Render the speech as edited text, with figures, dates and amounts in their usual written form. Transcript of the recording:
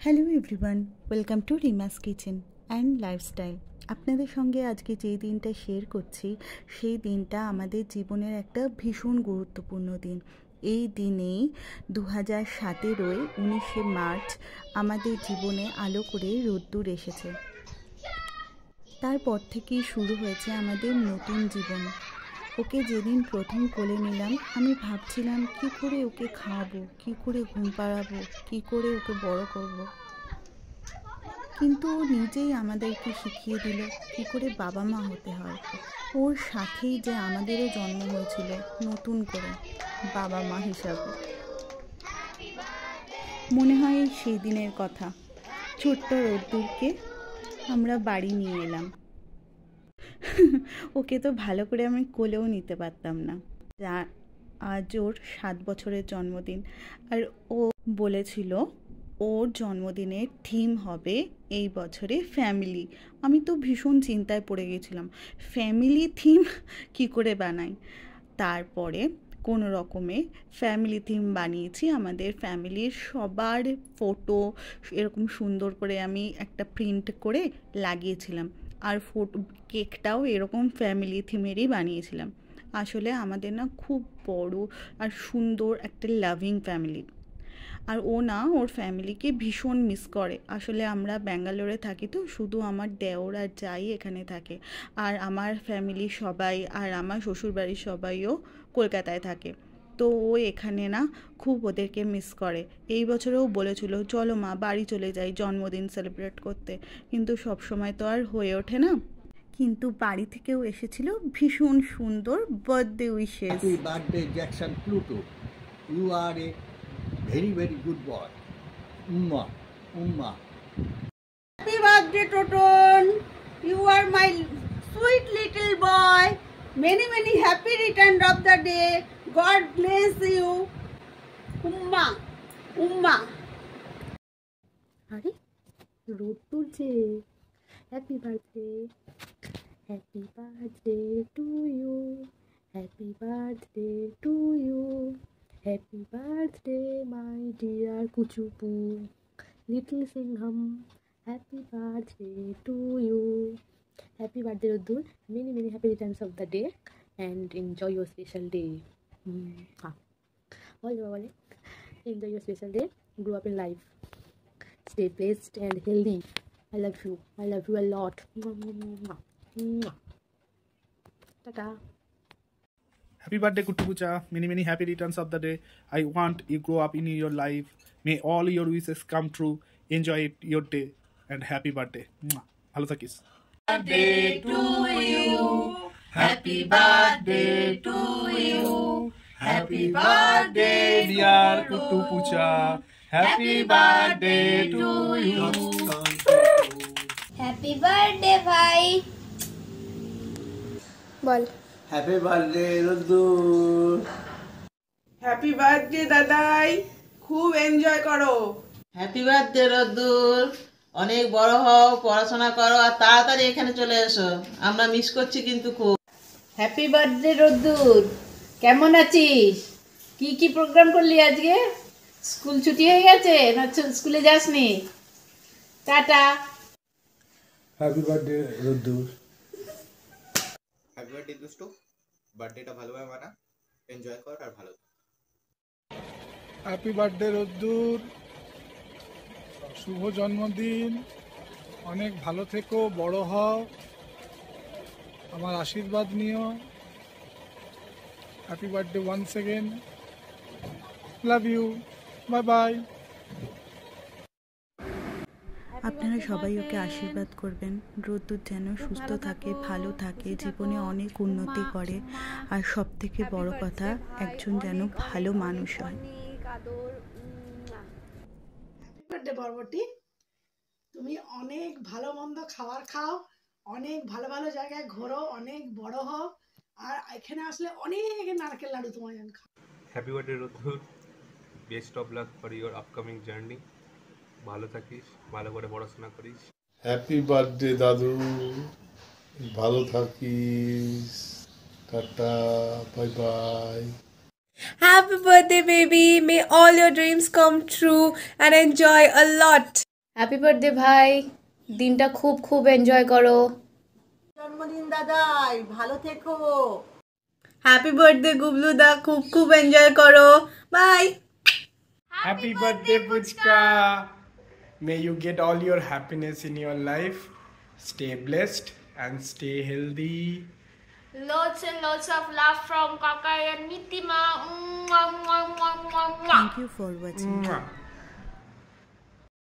Hello everyone, welcome to রিমাস kitchen and lifestyle. আপনাদের সঙ্গে আজকে যেই দিনটা শেয়ার করছি সেই দিনটা আমাদের জীবনের একটা ভীষণ গুরুত্বপূর্ণ দিন। এই দিনেই 2017 19শে মার্চ আমাদের জীবনে আলো করে রোদ্দুর এসেছে। তারপর থেকেই শুরু হয়েছে আমাদের নতুন জীবন। ওকে যেদিন প্রথম কোলে নিলাম আমি ভাবছিলাম কী করে ওকে খাওয়াবো, কী করে ঘুম পাড়াবো, কী করে ওকে বড় করব। কিন্তু ও নিজেই আমাদেরকে শিখিয়ে দিল কী করে বাবা মা হতে হয়। ওর সাথেই যে আমাদেরও জন্ম হয়েছিল নতুন করে বাবা মা হিসাবে। মনে হয় সেই দিনের কথা। ছোট্ট রোদ্দুরকে আমরা বাড়ি নিয়ে এলাম। ওকে তো ভালো করে আমি কোলেও নিতে পারতাম না। আজ ওর 7 বছরের জন্মদিন, আর ও বলেছিল ওর জন্মদিনের থিম হবে এই বছরে ফ্যামিলি। আমি তো ভীষণ চিন্তায় পড়ে গেছিলাম, ফ্যামিলি থিম কি করে বানাই। তারপরে কোনো রকমে ফ্যামিলি থিম বানিয়েছি। আমাদের ফ্যামিলির সবার ফটো এরকম সুন্দর করে আমি একটা প্রিন্ট করে লাগিয়েছিলাম, আর কেকটাও এরকম ফ্যামিলি থিমেরই বানিয়েছিলাম। আসলে আমাদের না খুব বড় আর সুন্দর একটা লাভিং ফ্যামিলি, আর ও না ওর ফ্যামিলিকে ভীষণ মিস করে। আসলে আমরা ব্যাঙ্গালোরে থাকি, তো শুধু আমার দেওর আর যাই এখানে থাকে, আর আমার ফ্যামিলি সবাই আর আমার শ্বশুরবাড়ির সবাইও কলকাতায় থাকে। তো ও এখানে না খুব ওদেরকে মিস করে। এই বছরেও বলেছিল চলো মা বাড়ি চলে যাই জন্মদিন সেলিব্রেট করতে, কিন্তু সব সময় তো আর হয়ে ওঠে না। কিন্তু বাড়ি থেকেও এসেছিল ভীষণ সুন্দর birthday wishes. Happy birthday Jackson Pluto, you are a very very good boy. Umma, Umma. Happy birthday, Toton. You are my sweet little boy. Many many happy return of the day. God bless you. Umma, Umma. আরে রোদ্দুর যে happy birthday to you, happy birthday to you, happy birthday my dear Kuchupu, little Singham, happy birthday to you. Happy birthday Roddur, many many happy returns of the day and enjoy your special day. বলে enjoy your special day, grow up in life, stay blessed and healthy. I love you a lot. Tata. Happy birthday Kuttu Pucha, many happy returns of the day. I want you grow up in your life, may all your wishes come true, enjoy your day and happy birthday. Bhalo থাকিস। Birthday to you. Happy birthday to you. Happy birthday dear Kuttu Pucha, happy birthday to you. Happy birthday ভাই। বল happy birthday রোদ্দুর। Happy birthday দাদাই, খুব enjoy করো। Happy birthday রোদ্দুর, অনেক বড় হও, পড়াশোনা করো আর তাড়াতাড়ি এখানে চলে এসো, আমরা মিস করছি কিন্তু খুব। হ্যাপি বার্থডে রোদ্দুর, কেমন আছিস? কি প্রোগ্রাম করলি আজকে? স্কুল ছুটি হয়ে গেছে না স্কুলে যাসনি? টাটা। হ্যাপি বার্থডে রোদ্দুর। হ্যাপি বার্থডে দুষ্টু, বার্থডেটা ভালোভাবে মানা, এনজয় কর আর ভালো থাক। হ্যাপি বার্থডে রোদ্দুর, শুভ জন্মদিন, অনেক ভালো থেকো, বড় হও, আমার আশীর্বাদ নিও। Happy birthday once again, love you, bye bye. আপনারা সবাই ওকে আশীর্বাদ করবেন, রোদ্দুর যেন সুস্থ থাকে, ভালো থাকে, জীবনে অনেক উন্নতি করে, আর সব থেকে বড় কথা একজন যেন ভালো মানুষ হয়। হ্যাপি বার্থডে বরবটি, তুমি অনেক ভালো মন্দ খাবার খাও, অনেক ভালো ভালো জায়গায় ঘোরো, অনেক বড় হও, আর এখানে আসলে অনেক নারকেল লাড়ু তোমার জন্য খাও। হ্যাপি বার্থডে রোদ্দুর, best of luck for your upcoming journey, ভালো থাকিস, ভালো করে পড়াশোনা করিস। হ্যাপি বার্থডে দাদু, ভালো থাকিস, tata, bye bye. Happy birthday baby, may all your dreams come true and enjoy a lot. Happy birthday ভাই, দিনটা খুব খুব এনজয় করো। জন্মদিন দাদাই, ভালো থেকো। হ্যাপি বার্থডে গুবলু দা, খুব খুব এনজয় করো। By. Happy birthday, Puchka. May you get all your happiness in your life. Stay blessed and stay healthy. Lots and lots of love from Kaka and Nitima. Thank you for watching.